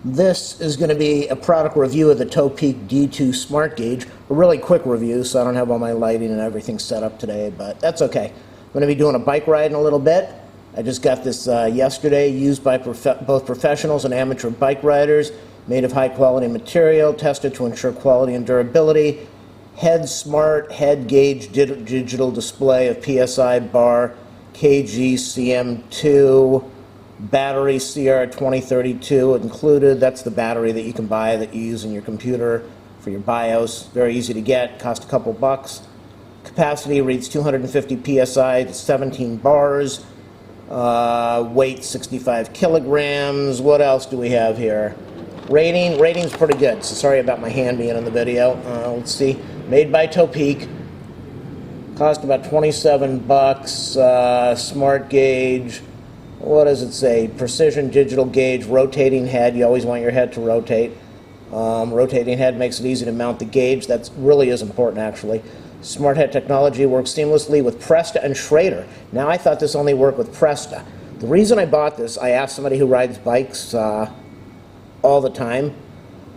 This is going to be a product review of the Topeak D2 SmartGauge. A really quick review, so I don't have all my lighting and everything set up today, but that's okay. I'm going to be doing a bike ride in a little bit. I just got this yesterday, used by both professionals and amateur bike riders, made of high quality material, tested to ensure quality and durability. Head smart, head gauge digital display of PSI bar, kg, CM2, battery CR2032 included. That's the battery that you can buy that you use in your computer for your BIOS. Very easy to get, cost a couple bucks. Capacity reads 250 psi to 17 bars. Weight 65 kilograms. What else do we have here? Rating's pretty good, so sorry about my hand being in the video. Let's see. Made by Topeak. Cost about 27 bucks. SmartGauge. What does it say? Precision digital gauge, rotating head. You always want your head to rotate. Rotating head makes it easy to mount the gauge. That really is important, actually. Smart head technology works seamlessly with Presta and Schrader. Now, I thought this only worked with Presta. The reason I bought this, I asked somebody who rides bikes all the time.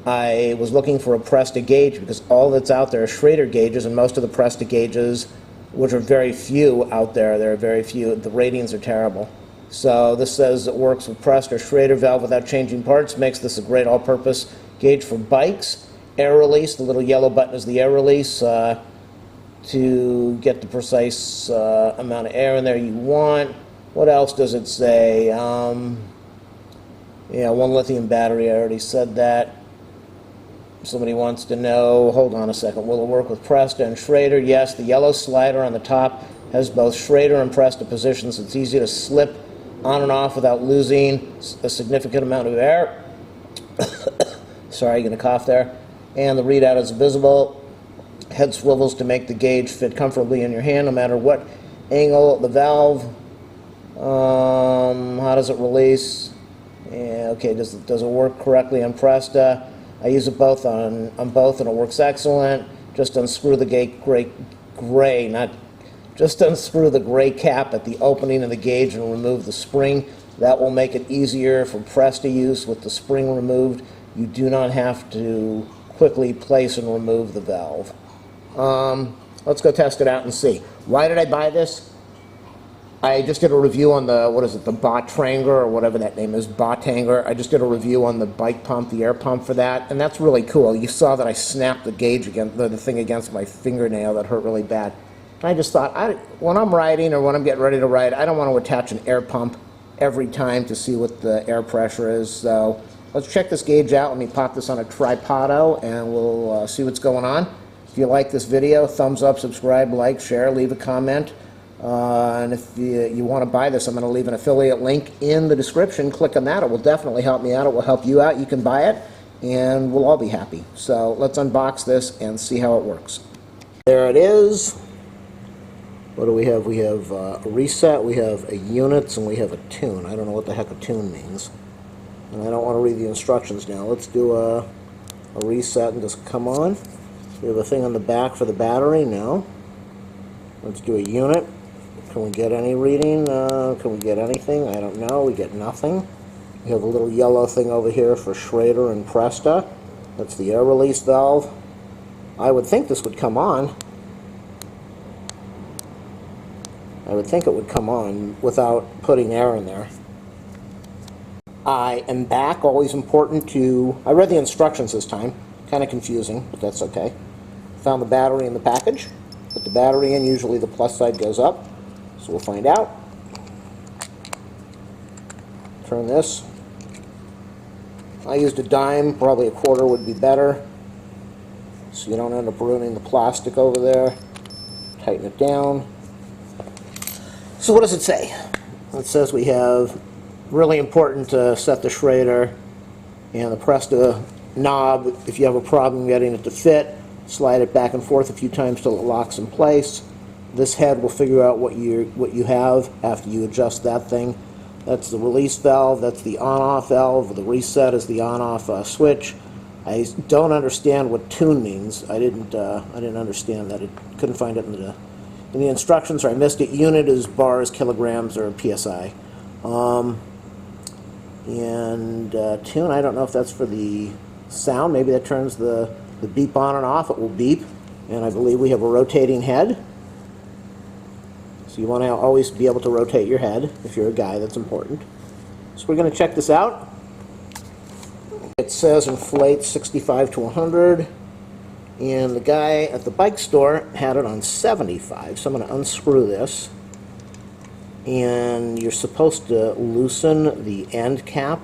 I was looking for a Presta gauge because all that's out there is Schrader gauges, and most of the Presta gauges, which are very few out there, there are very few, the ratings are terrible. So this says it works with Presta or Schrader valve without changing parts, makes this a great all-purpose gauge for bikes. Air release, the little yellow button is the air release to get the precise amount of air in there you want. What else does it say? Yeah, one lithium battery, I already said that. Somebody wants to know, hold on a second, will it work with Presta and Schrader? Yes, the yellow slider on the top has both Schrader and Presta positions. It's easy to slip on and off without losing a significant amount of air. Sorry, I'm going to cough there. And the readout is visible. Head swivels to make the gauge fit comfortably in your hand no matter what angle. The valve, how does it release? Yeah, okay, does it work correctly on Presta? I use it both on both, and it works excellent. Just unscrew the unscrew the gray cap at the opening of the gauge and remove the spring. That will make it easier for Presta use with the spring removed. You do not have to quickly place and remove the valve. Let's go test it out and see. Why did I buy this? I just did a review on the, what is it, the Botanger, or whatever that name is, Botanger. I just did a review on the bike pump, the air pump for that, and that's really cool. You saw that I snapped the gauge against the thing against my fingernail. That hurt really bad. And I just thought, when I'm riding or when I'm getting ready to ride, I don't want to attach an air pump every time to see what the air pressure is. So let's check this gauge out. Let me pop this on a tripodo, and we'll see what's going on. If you like this video, thumbs up, subscribe, like, share, leave a comment. And if you want to buy this, I'm going to leave an affiliate link in the description. Click on that. It will definitely help me out. It will help you out. You can buy it, and we'll all be happy. So let's unbox this and see how it works. There it is. What do we have? We have a reset, we have a units, and we have a tune. I don't know what the heck a tune means. And I don't want to read the instructions now. Let's do a reset and just come on. We have a thing on the back for the battery. No. Let's do a unit. Can we get any reading? Can we get anything? I don't know. We get nothing. We have a little yellow thing over here for Schrader and Presta. That's the air release valve. I would think this would come on. I would think it would come on without putting air in there. I am back. Always important to... I read the instructions this time. Kind of confusing, but that's okay. Found the battery in the package. Put the battery in. Usually the plus side goes up. So we'll find out. Turn this. I used a dime. Probably a quarter would be better, so you don't end up ruining the plastic over there. Tighten it down. So what does it say? It says we have, really important to set the Schrader and the Presta knob. If you have a problem getting it to fit, slide it back and forth a few times till it locks in place. This head will figure out what you have after you adjust that thing. That's the release valve. That's the on-off valve. The reset is the on-off switch. I don't understand what tune means. I didn't understand that. I couldn't find it in the instructions, or I missed it. Unit is bars, kilograms, or psi. And tune, I don't know if that's for the sound. Maybe that turns the beep on and off. It will beep. And I believe we have a rotating head. So you want to always be able to rotate your head. If you're a guy, that's important. So we're going to check this out. It says inflate 65 to 100. And the guy at the bike store had it on 75. So I'm going to unscrew this. And you're supposed to loosen the end cap.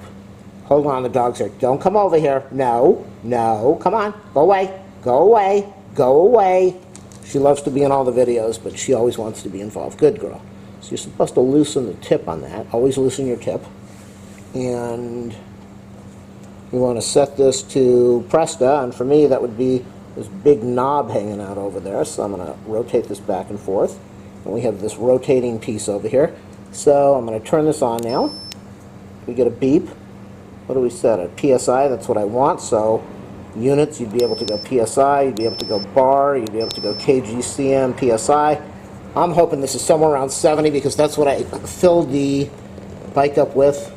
Hold on, the dog's here. Don't come over here. No, no, come on. Go away. Go away. Go away. She loves to be in all the videos, but she always wants to be involved. Good girl. So you're supposed to loosen the tip on that. Always loosen your tip. And you want to set this to Presta, and for me that would be this big knob hanging out over there. So I'm going to rotate this back and forth. And we have this rotating piece over here. So I'm going to turn this on now. We get a beep. What do we set? A PSI, that's what I want. So units, you'd be able to go PSI, you'd be able to go bar, you'd be able to go kg, cm, PSI. I'm hoping this is somewhere around 70 because that's what I filled the bike up with.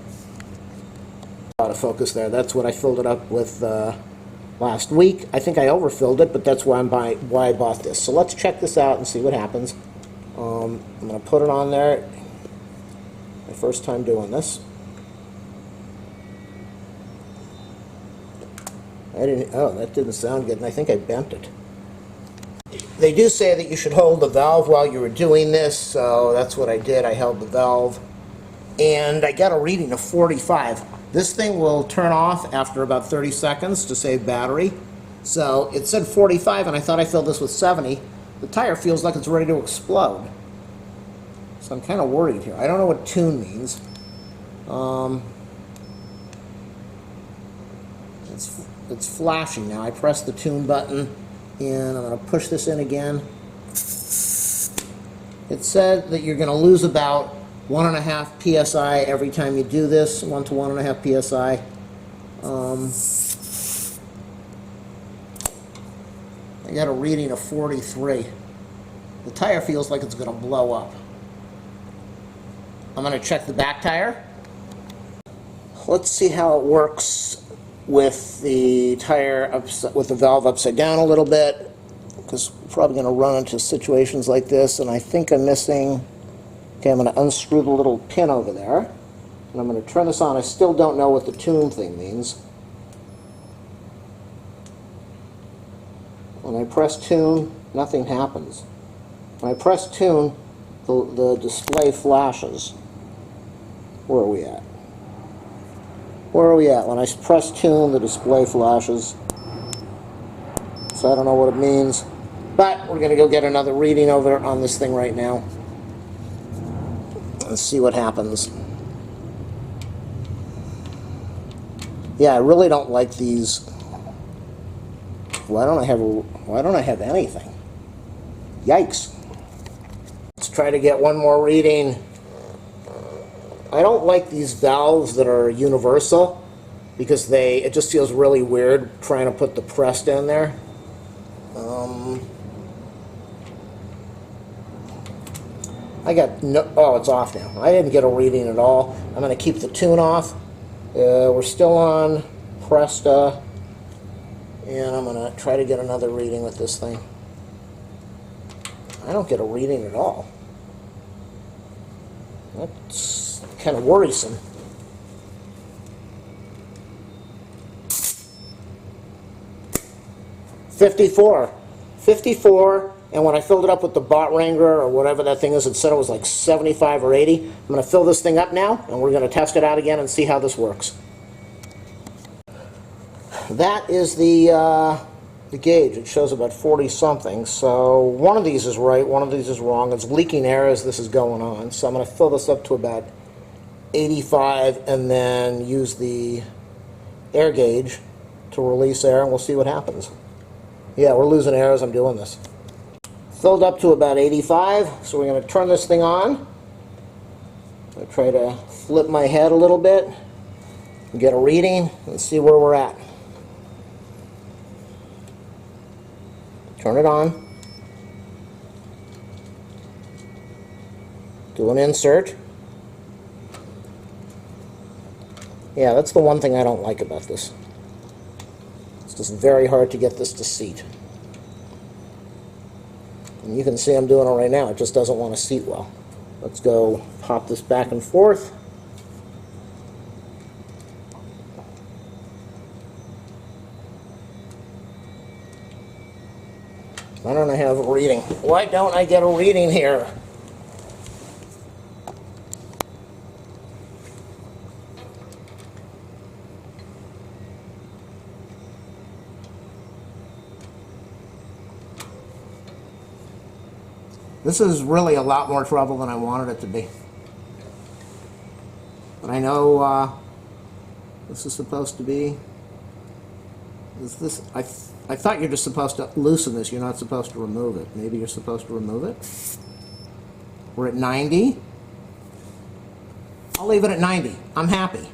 Out of focus there. That's what I filled it up with last week. I think I overfilled it, but that's why I bought this. So let's check this out and see what happens. I'm going to put it on there. My first time doing this. Oh, that didn't sound good, and I think I bent it. They do say that you should hold the valve while you were doing this, so that's what I did. I held the valve, and I got a reading of 45. This thing will turn off after about 30 seconds to save battery. So it said 45, and I thought I filled this with 70. The tire feels like it's ready to explode. So I'm kind of worried here. I don't know what tune means. It's flashing now. I press the tune button, and I'm going to push this in again. It said that you're going to lose about 1.5 psi every time you do this, 1 to 1.5 psi. I got a reading of 43. The tire feels like it's going to blow up. I'm going to check the back tire. Let's see how it works with the tire with the valve upside down a little bit, because we're probably going to run into situations like this, and I think I'm missing. Okay, I'm going to unscrew the little pin over there, and I'm going to turn this on. I still don't know what the tune thing means. When I press tune, nothing happens. When I press tune, the display flashes. Where are we at? Where are we at? When I press tune, the display flashes. So I don't know what it means. But we're going to go get another reading over on this thing right now. Let's see what happens. Yeah, I really don't like these. Why don't I have anything? Yikes. Let's try to get one more reading. I don't like these valves that are universal because it just feels really weird trying to put the Presta in there. I got no, oh, it's off now. I didn't get a reading at all. I'm going to keep the tune off. We're still on Presta, and I'm going to try to get another reading with this thing. I don't get a reading at all. That's kind of worrisome. $54, and when I filled it up with the Bot Wrangler or whatever that thing is, it said it was like 75 or 80. I'm going to fill this thing up now, and we're going to test it out again and see how this works. That is the gauge. It shows about 40 something, so one of these is right, one of these is wrong. It's leaking air as this is going on, so I'm going to fill this up to about 85 and then use the air gauge to release air, and we'll see what happens. Yeah, we're losing air as I'm doing this. Filled up to about 85, so we're going to turn this thing on. I'm going to try to flip my head a little bit and get a reading and see where we're at. Turn it on. Do an insert. Yeah, that's the one thing I don't like about this. It's just very hard to get this to seat. And you can see I'm doing it right now. It just doesn't want to seat well. Let's go pop this back and forth. Why don't I have a reading? Why don't I get a reading here? This is really a lot more trouble than I wanted it to be. But I know this is supposed to be... Is this... I thought you're just supposed to loosen this. You're not supposed to remove it. Maybe you're supposed to remove it. We're at 90. I'll leave it at 90. I'm happy.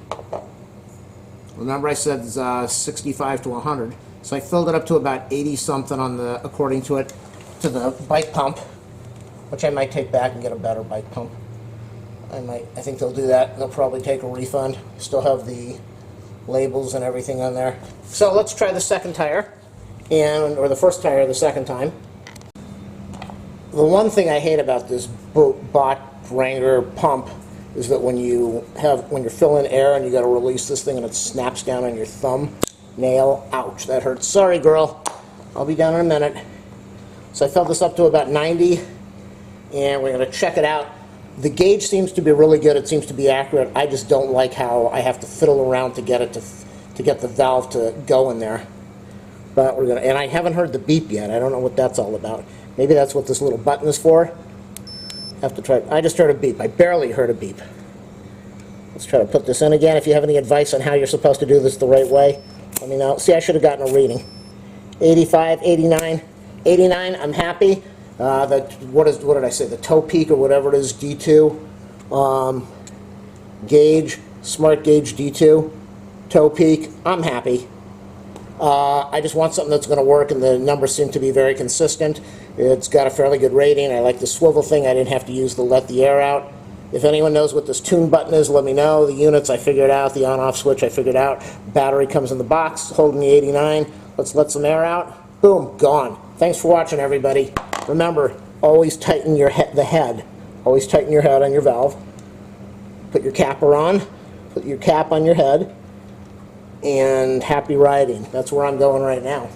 Remember I said 65 to 100. So I filled it up to about 80 something on the, according to it, to the bike pump, which I might take back and get a better bike pump. I think they'll do that. They'll probably take a refund. Still have the labels and everything on there. So let's try the second tire, or the first tire the second time. The one thing I hate about this Bot Wrangler pump is that when you're filling air and you got to release this thing and it snaps down on your thumb nail. Ouch, that hurts. Sorry, girl. I'll be down in a minute. So I filled this up to about 90, and we're going to check it out. The gauge seems to be really good. It seems to be accurate. I just don't like how I have to fiddle around to get it to get the valve to go in there. But we're gonna, and I haven't heard the beep yet. I don't know what that's all about. Maybe that's what this little button is for. Have to try. I just heard a beep. I barely heard a beep. Let's try to put this in again. If you have any advice on how you're supposed to do this the right way, let me know. See, I should have gotten a reading. 85, 89, 89. I'm happy. What did I say? The Topeak or whatever it is, D2 gauge, SmartGauge D2, Topeak. I'm happy. I just want something that's going to work, and the numbers seem to be very consistent. It's got a fairly good rating. I like the swivel thing. I didn't have to use the let the air out. If anyone knows what this tune button is, let me know. The units I figured out. The on-off switch I figured out. Battery comes in the box, holding the 89. Let's let some air out. Boom, gone. Thanks for watching, everybody. Remember, always tighten the head. Always tighten your head on your valve. Put your capper on. Put your cap on your head. And happy riding. That's where I'm going right now.